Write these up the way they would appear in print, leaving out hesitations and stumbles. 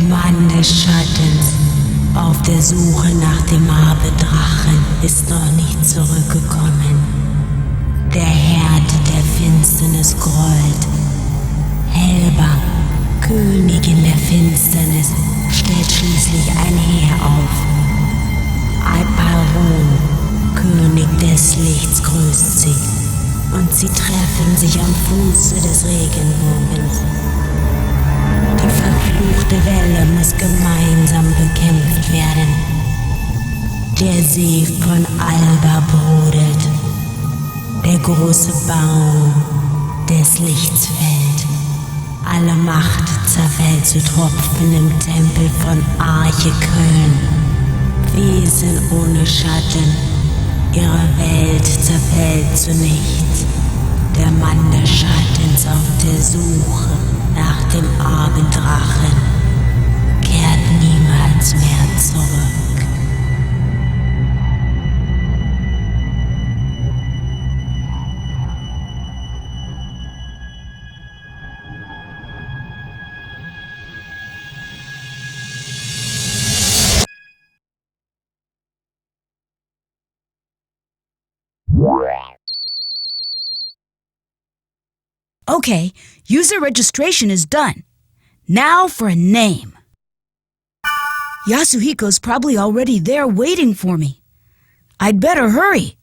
Mann des Schattens, auf der Suche nach dem Marbedrachen, ist noch nicht zurückgekommen. Der Herd der Finsternis grollt. Helba, Königin der Finsternis, stellt schließlich ein Heer auf. Alparun, König des Lichts, grüßt sie, und sie treffen sich am Fuße des Regenbogens. verfluchte Welle muss gemeinsam bekämpft werden. Der See von Alba brodelt. Der große Baum des Lichts fällt. Alle Macht zerfällt zu Tropfen im Tempel von Arche Köln. Wesen ohne Schatten, ihre Welt zerfällt zu nichts. Der Mann des Schattens auf der Suche nach dem Abenddrachen kehrt niemals mehr zurück. Okay, user registration is done. Now for a name. Yasuhiko's probably already there waiting for me. I'd better hurry.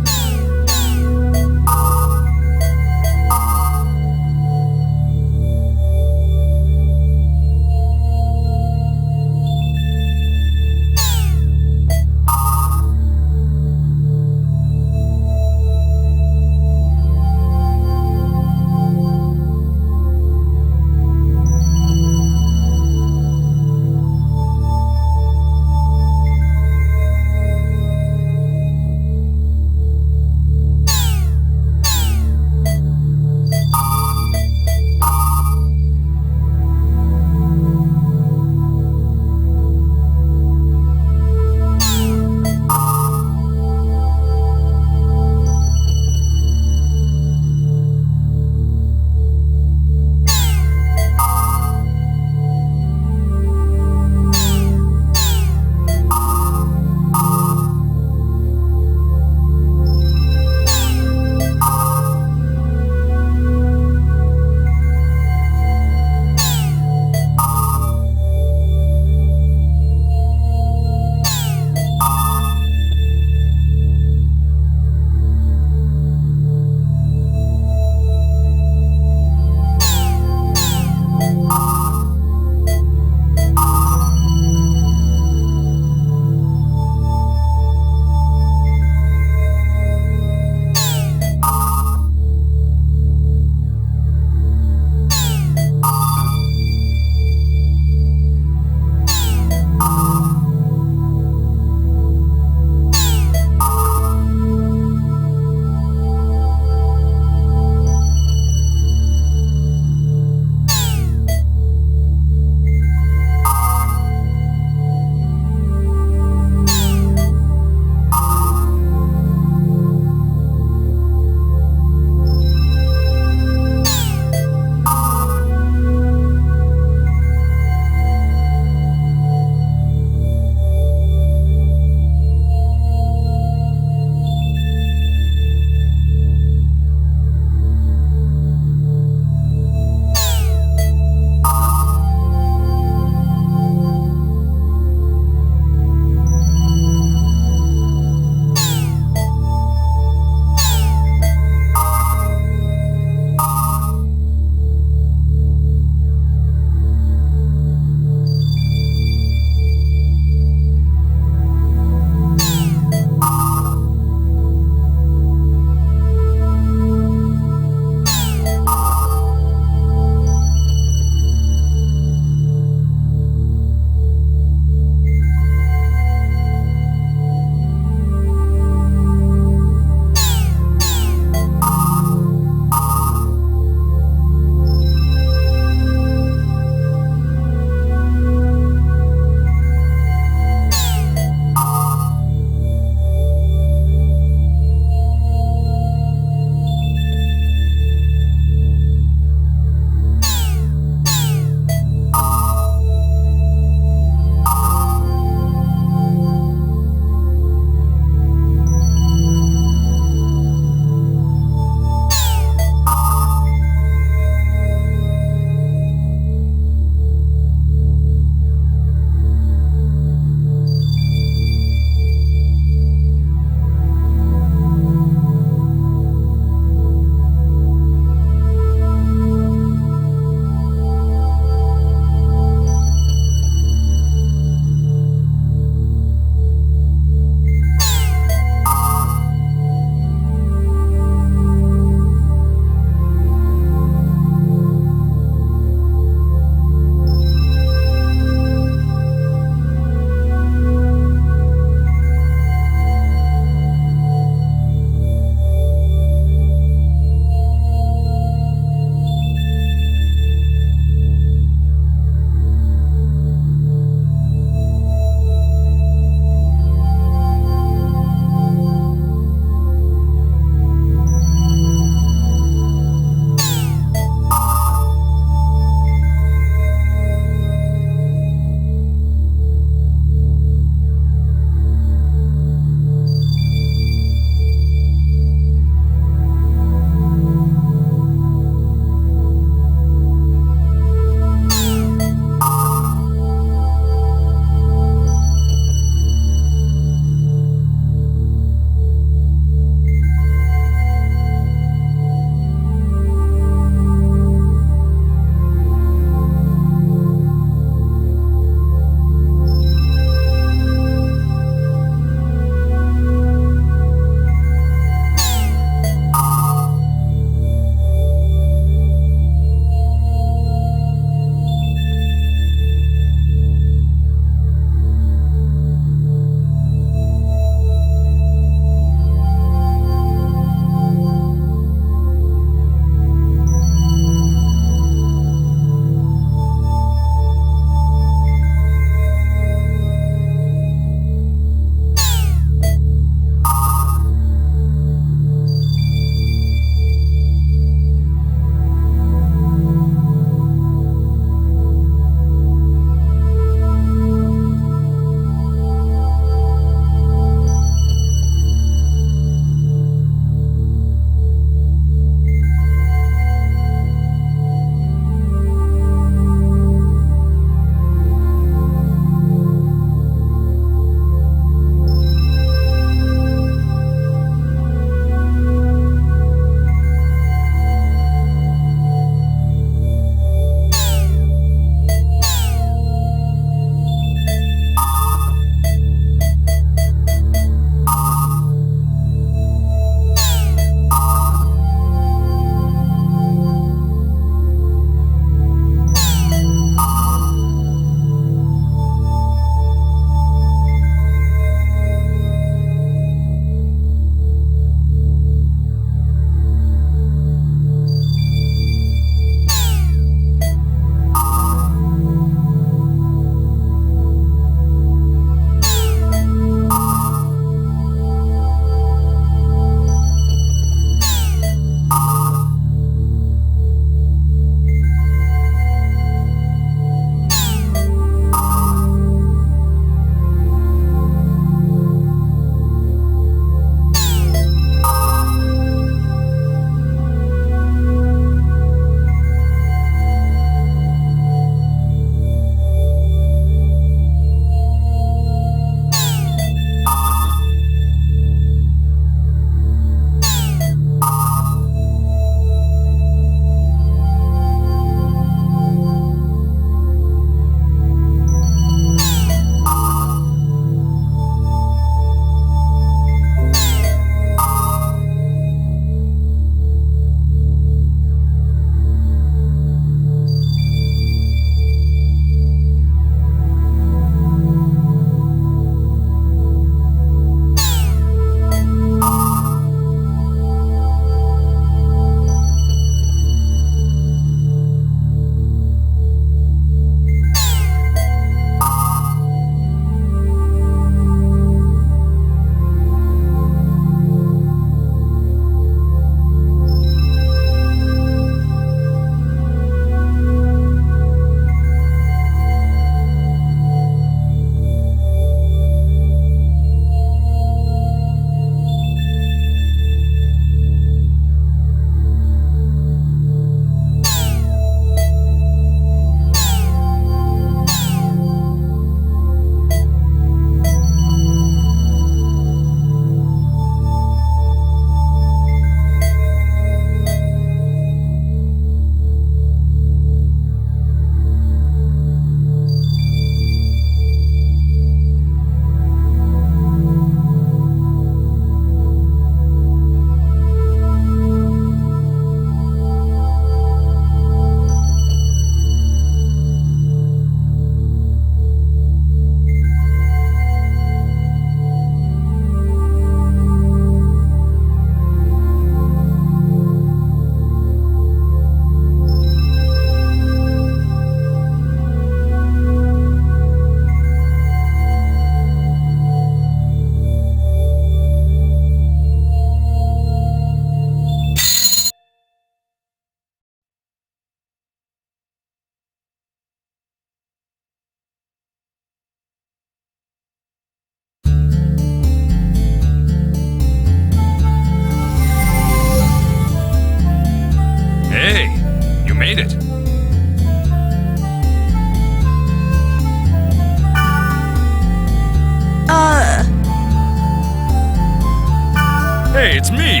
It's me,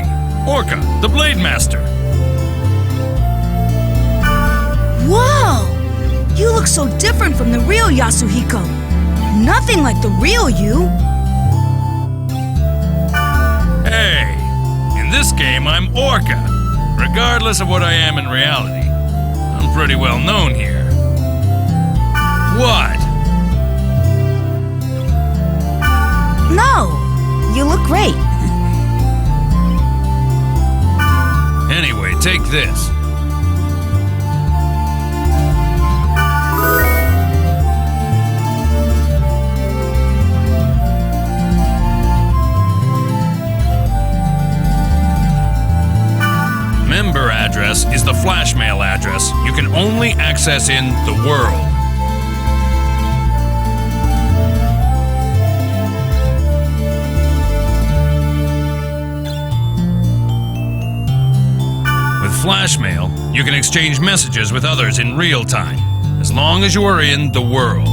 Orca, the Blade Master. Whoa! You look so different from the real Yasuhiko. Nothing like the real you. Hey, in this game I'm Orca. Regardless of what I am in reality, I'm pretty well known here. What? No, you look great. Anyway, take this. Member address is the flash mail address you can only access in the world. With flash mail, you can exchange messages with others in real time, as long as you are in the world.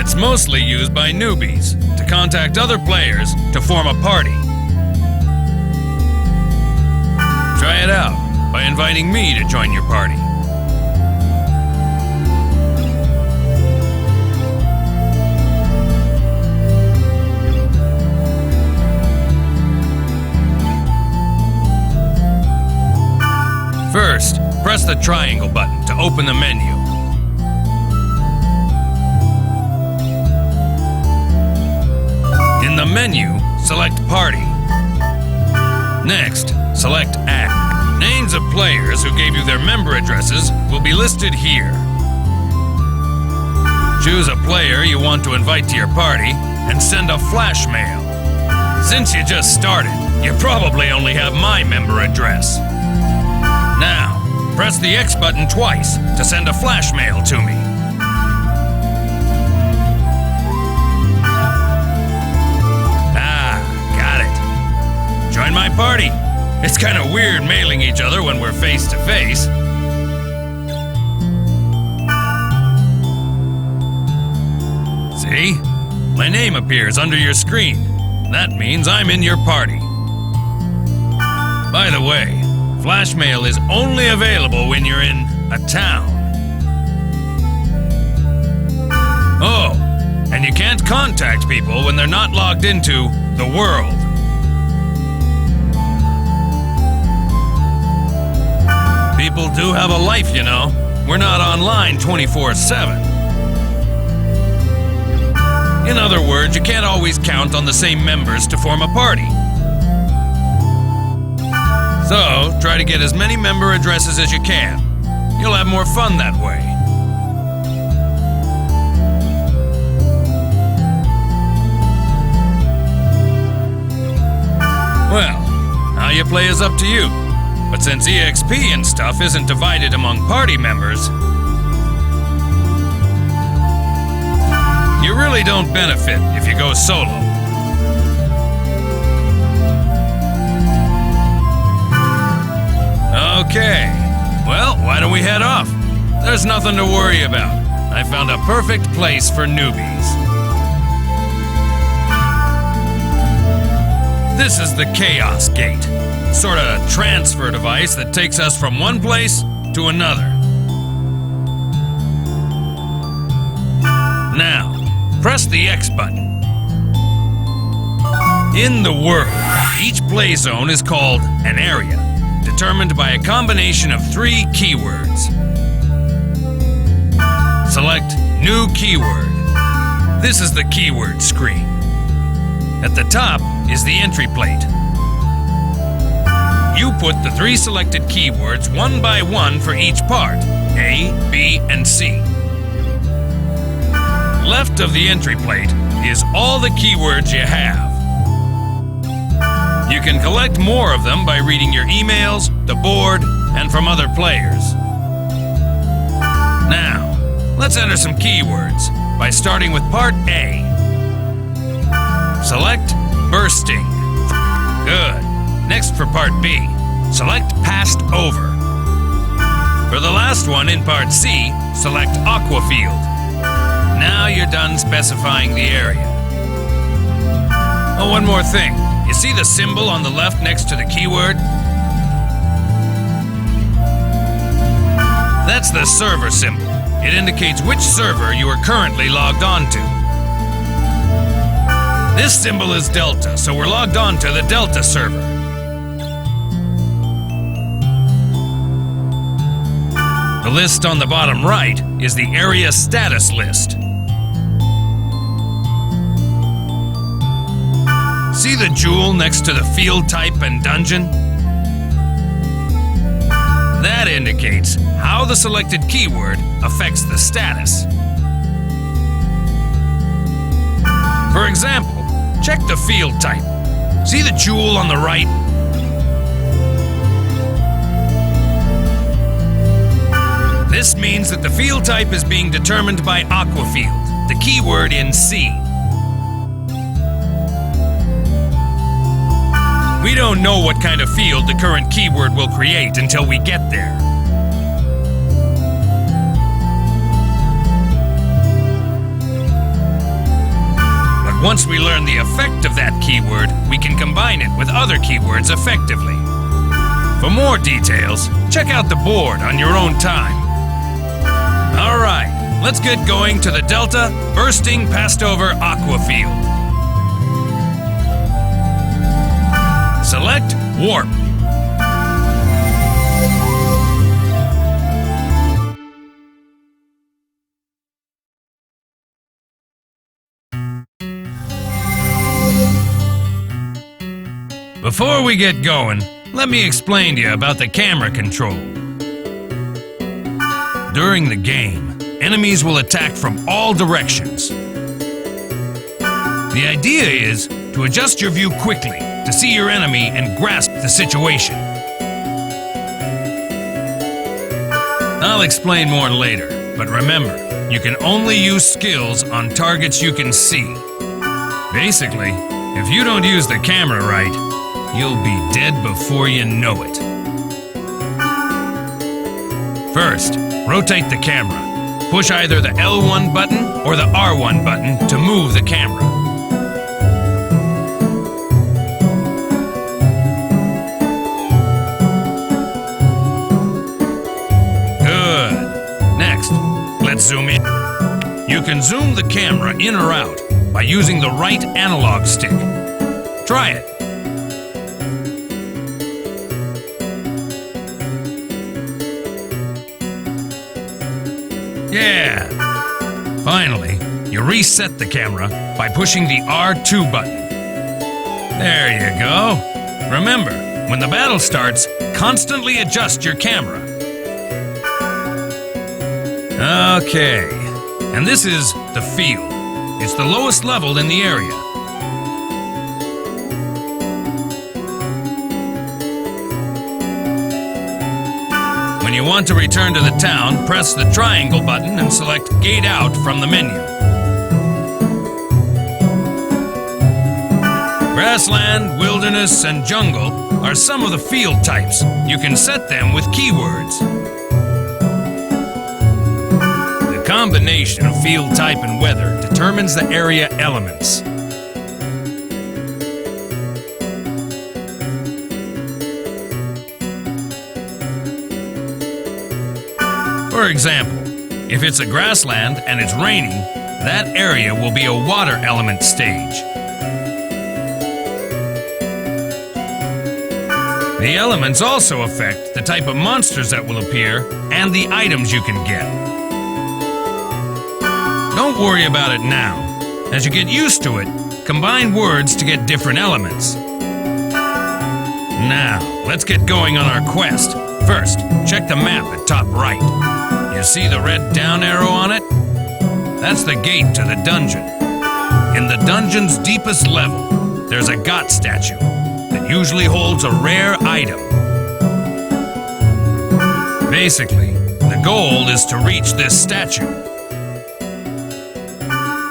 It's mostly used by newbies to contact other players to form a party. Try it out by inviting me to join your party. First, press the triangle button to open the menu. In the menu, select Party. Next, select Add. Names of players who gave you their member addresses will be listed here. Choose a player you want to invite to your party and send a flash mail. Since you just started, you probably only have my member address. Now, press the X button twice to send a flash mail to me. Join my party. It's kind of weird mailing each other when we're face to face. See? My name appears under your screen. That means I'm in your party. By the way, flash mail is only available when you're in a town. Oh, and you can't contact people when they're not logged into the world. People do have a life, you know. We're not online 24/7. In other words, you can't always count on the same members to form a party. So, try to get as many member addresses as you can. You'll have more fun that way. Well, how you play is up to you. But since EXP and stuff isn't divided among party members, you really don't benefit if you go solo. Okay, well, why don't we head off? There's nothing to worry about. I found a perfect place for newbies. This is the Chaos Gate. Sort of transfer device that takes us from one place to another. Now, press the X button. In the world, each play zone is called an area, determined by a combination of 3 keywords. Select New Keyword. This is the keyword screen. At the top is the entry plate. You put the 3 selected keywords one by one for each part, A, B, and C. Left of the entry plate is all the keywords you have. You can collect more of them by reading your emails, the board, and from other players. Now, let's enter some keywords by starting with part A. Select Bursting. Good. Next for part B, select Passed Over. For the last one in part C, select Aquafield. Now you're done specifying the area. Oh, one more thing. You see the symbol on the left next to the keyword? That's the server symbol. It indicates which server you are currently logged on to. This symbol is Delta, so we're logged on to the Delta server. The list on the bottom right is the area status list. See the jewel next to the field type and dungeon? That indicates how the selected keyword affects the status. For example, check the field type. See the jewel on the right? This means that the field type is being determined by Aquafield, the keyword in C. We don't know what kind of field the current keyword will create until we get there. But once we learn the effect of that keyword, we can combine it with other keywords effectively. For more details, check out the board on your own time. All right, let's get going to the Delta Bursting Passed Over Aquafield. Select Warp. Before we get going, let me explain to you about the camera control. During the game, enemies will attack from all directions. The idea is to adjust your view quickly to see your enemy and grasp the situation. I'll explain more later, but remember, you can only use skills on targets you can see. Basically, if you don't use the camera right, you'll be dead before you know it. First, rotate the camera. Push either the L1 button or the R1 button to move the camera. Zoom in. You can zoom the camera in or out by using the right analog stick. Try it. Yeah. Finally, you reset the camera by pushing the R2 button. There you go. Remember, when the battle starts, constantly adjust your camera. Okay, and this is the field. It's the lowest level in the area. When you want to return to the town, press the triangle button and select Gate Out from the menu. Grassland, wilderness, and jungle are some of the field types. You can set them with keywords. The combination of field type and weather determines the area elements. For example, if it's a grassland and it's raining, that area will be a water element stage. The elements also affect the type of monsters that will appear and the items you can get. Don't worry about it now. As you get used to it, combine words to get different elements. Now, let's get going on our quest. First, check the map at top right. You see the red down arrow on it? That's the gate to the dungeon. In the dungeon's deepest level, there's a god statue that usually holds a rare item. Basically, the goal is to reach this statue.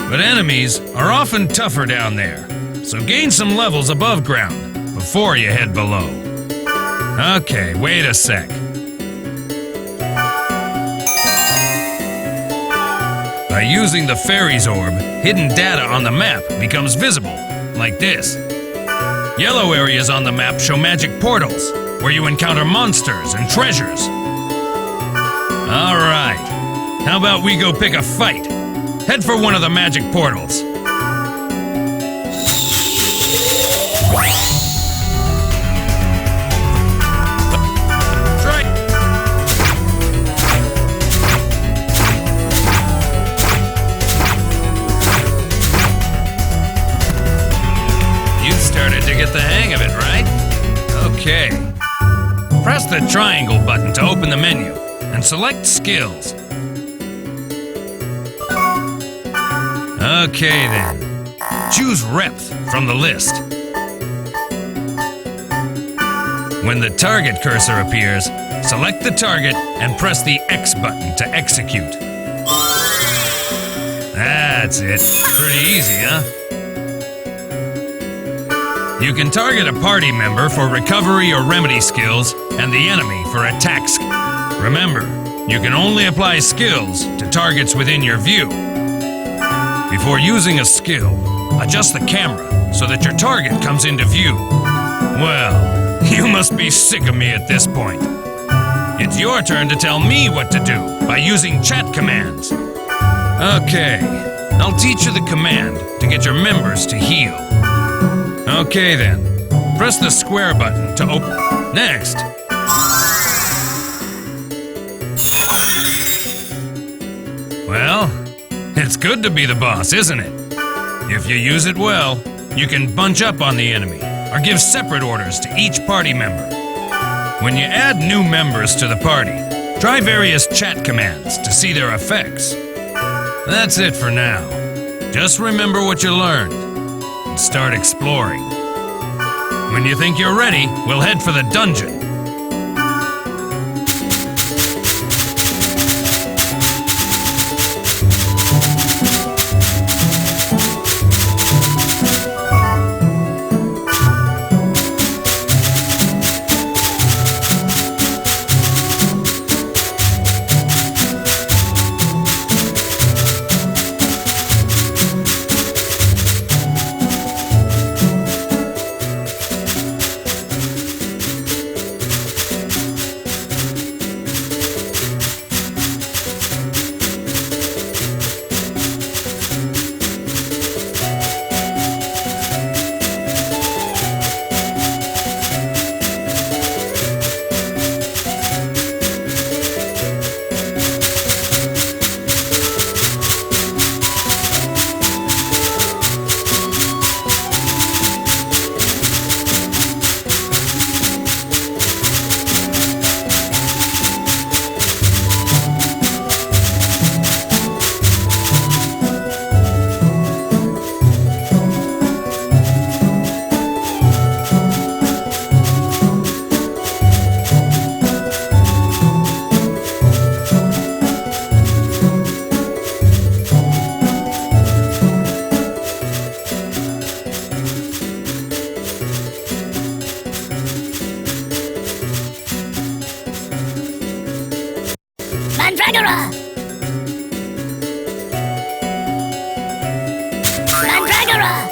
But enemies are often tougher down there, so gain some levels above ground before you head below. Okay, wait a sec. By using the fairy's orb, hidden data on the map becomes visible, like this. Yellow areas on the map show magic portals, where you encounter monsters and treasures. Alright, how about we go pick a fight? Head for one of the magic portals. To get the hang of it, right? Okay. Press the triangle button to open the menu and select Skills. Okay then. Choose Repth from the list. When the target cursor appears, select the target and press the X button to execute. That's it. Pretty easy, huh? You can target a party member for recovery or remedy skills and the enemy for attacks. Remember, you can only apply skills to targets within your view. Before using a skill, adjust the camera so that your target comes into view. Well, you must be sick of me at this point. It's your turn to tell me what to do by using chat commands. Okay, I'll teach you the command to get your members to heal. Okay then, press the square button to open. Next. Well, it's good to be the boss, isn't it? If you use it well, you can bunch up on the enemy or give separate orders to each party member. When you add new members to the party, try various chat commands to see their effects. That's it for now. Just remember what you learned. Start exploring. When you think you're ready, we'll head for the dungeon. Mandragora! Mandragora!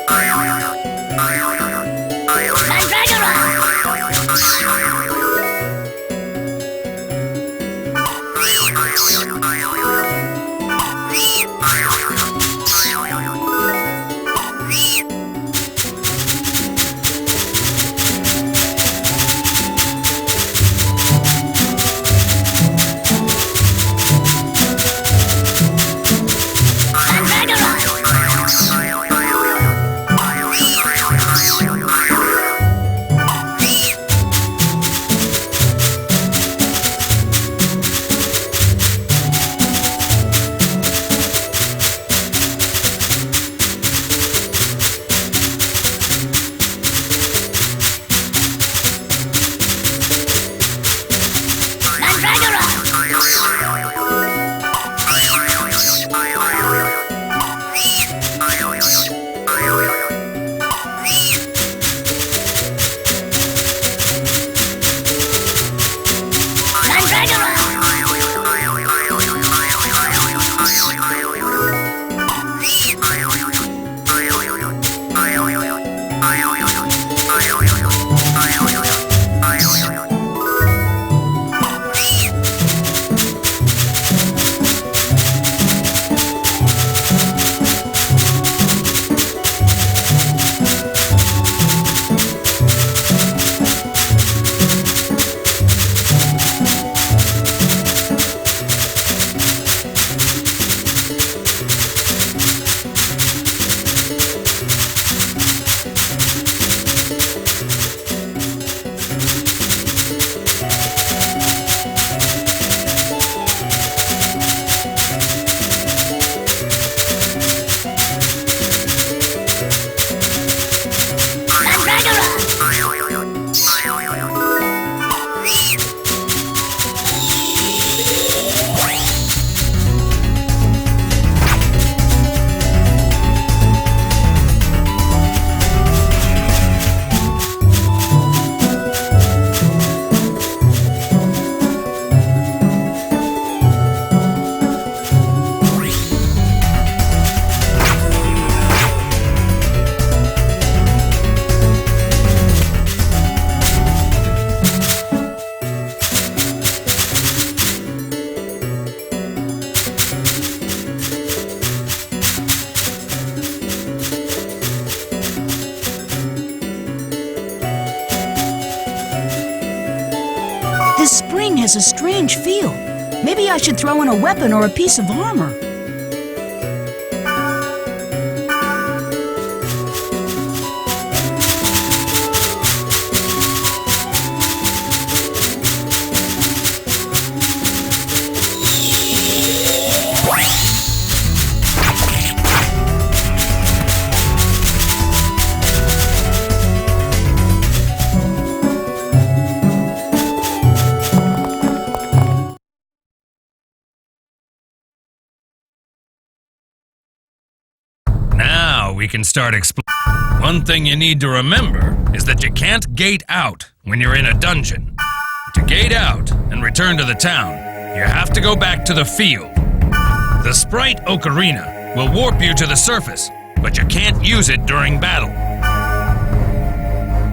has a strange feel. Maybe I should throw in a weapon or a piece of armor. We can start exploring. One thing you need to remember is that you can't gate out when you're in a dungeon. To gate out and return to the town, you have to go back to the field. The sprite ocarina will warp you to the surface, but you can't use it during battle.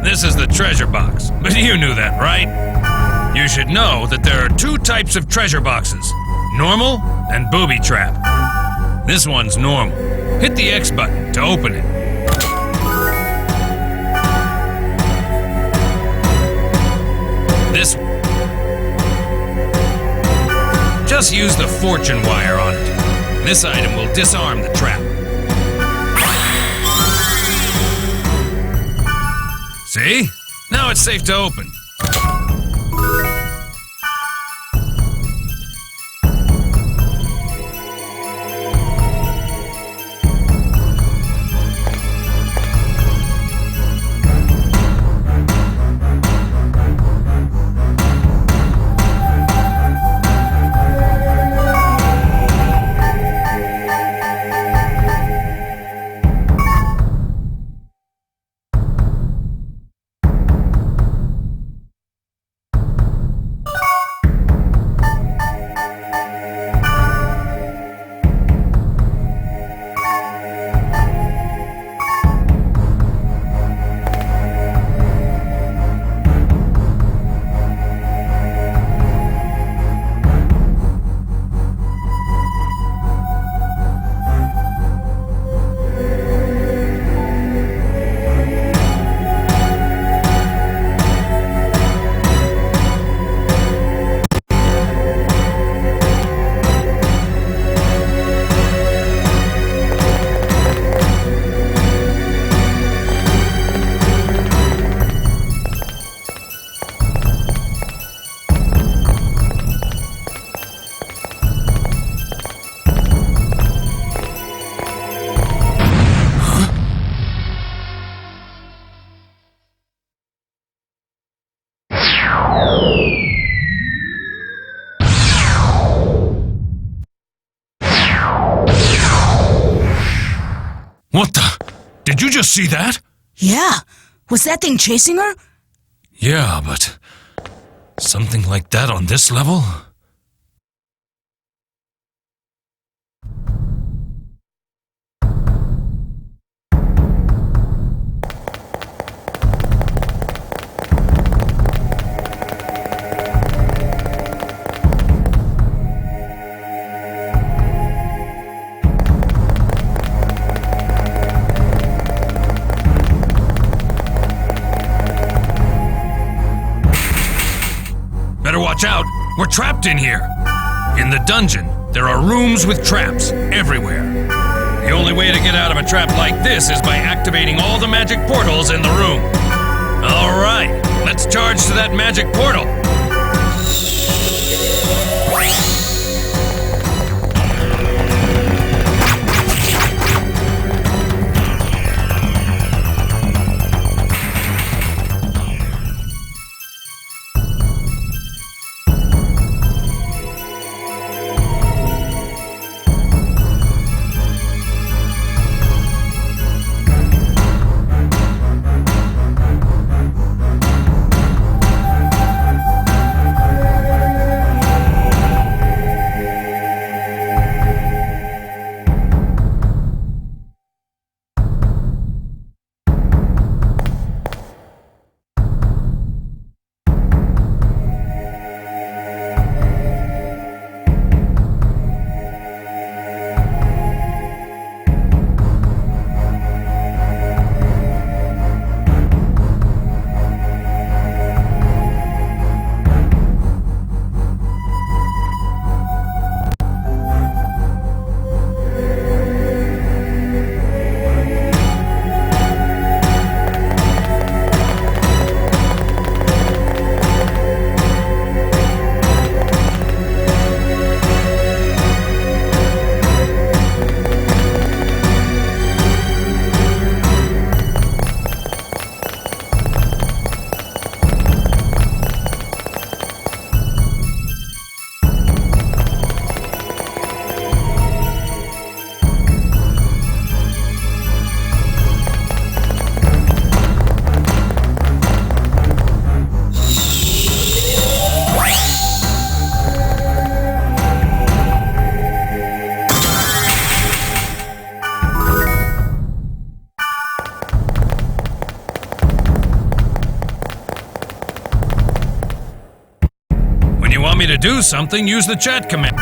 This is the treasure box, but you knew that, right? You should know that there are two types of treasure boxes, normal and booby trap. This one's normal. Hit the X button to open it. Just use the fortune wire on it. This item will disarm the trap. See? Now it's safe to open. What the? Did you just see that? Yeah. Was that thing chasing her? Yeah, but something like that on this level? Watch out! We're trapped in here! In the dungeon, there are rooms with traps everywhere. The only way to get out of a trap like this is by activating all the magic portals in the room. Alright, let's charge to that magic portal! me to do something, use the chat command.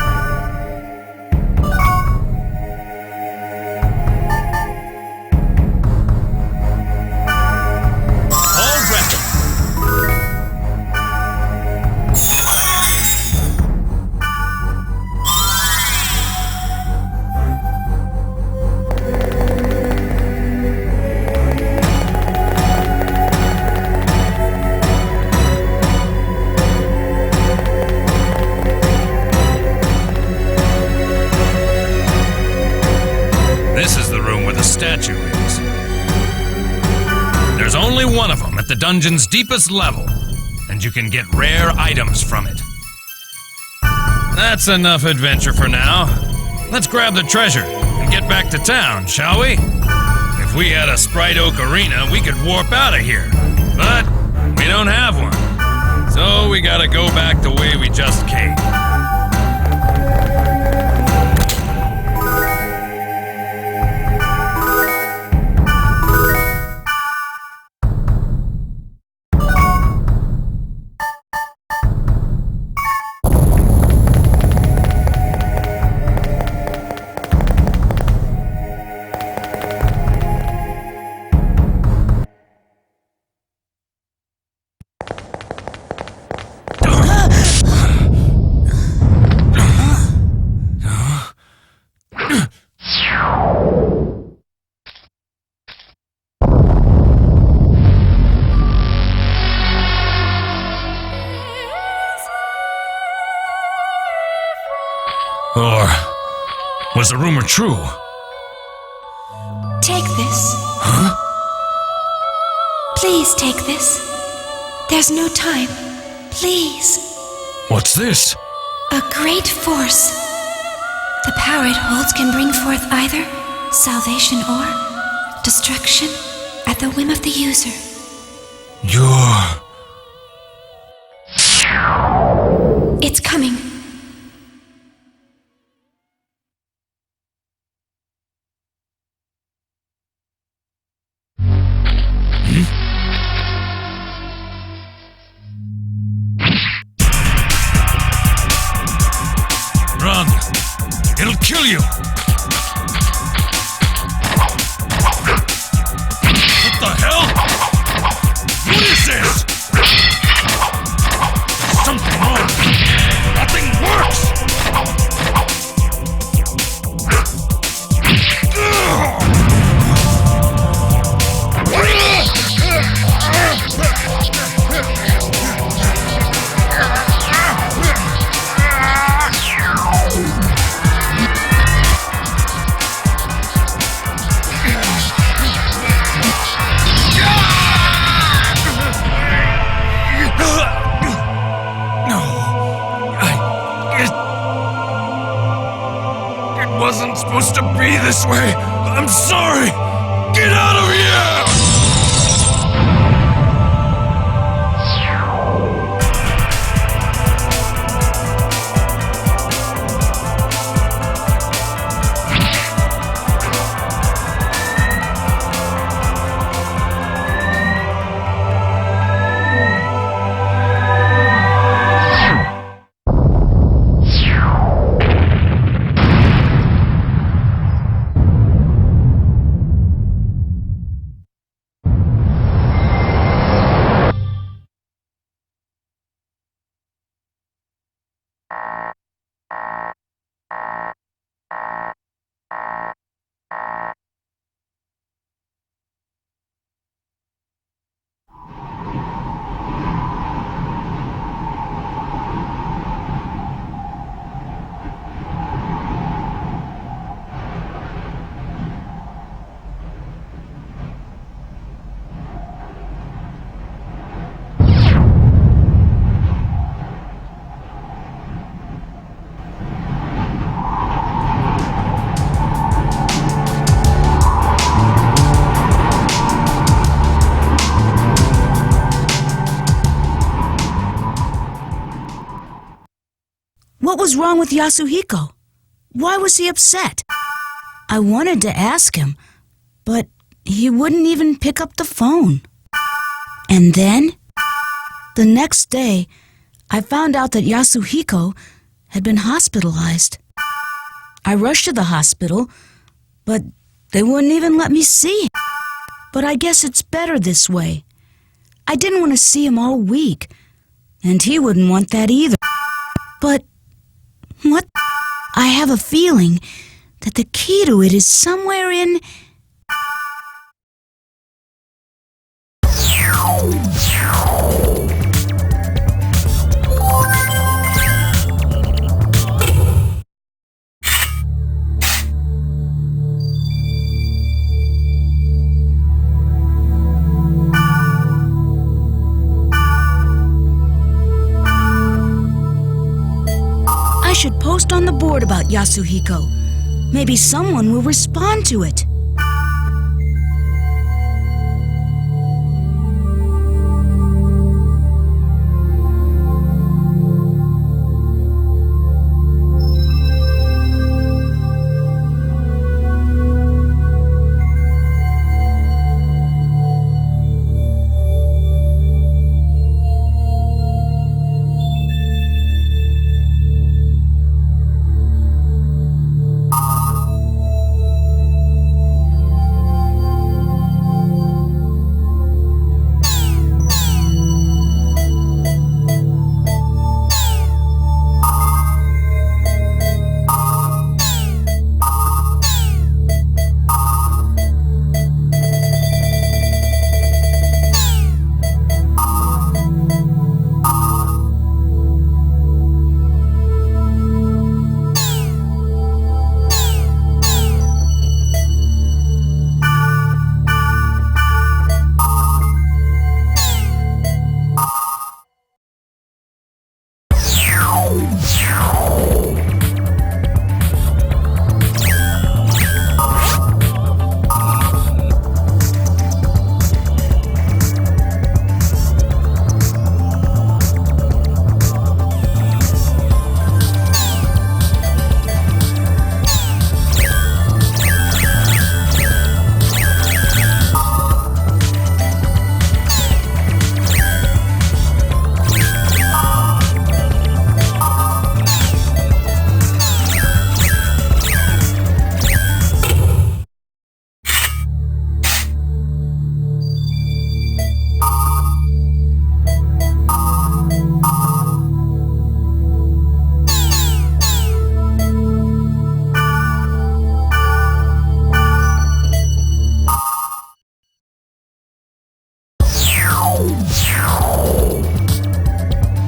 This is the room where the statue is. There's only one of them at the dungeon's deepest level, and you can get rare items from it. That's enough adventure for now. Let's grab the treasure and get back to town, shall we? If we had a Sprite Oak Arena, we could warp out of here. But we don't have one. So we gotta go back the way we just came. Or was the rumor true? Take this. Huh? Please take this. There's no time. Please. What's this? A great force. The power it holds can bring forth either salvation or destruction at the whim of the user. It's coming. Run! It'll kill you! What the hell? What is this? There's something wrong. Nothing works! Wasn't supposed to be this way. I'm sorry. Get out of here! What was wrong with Yasuhiko? Why was he upset? I wanted to ask him, but he wouldn't even pick up the phone. And then, the next day, I found out that Yasuhiko had been hospitalized. I rushed to the hospital, but they wouldn't even let me see him. But I guess it's better this way. I didn't want to see him all week, and he wouldn't want that either. But what? I have a feeling that the key to it is somewhere in... I should post on the board about Yasuhiko. Maybe someone will respond to it. Wow.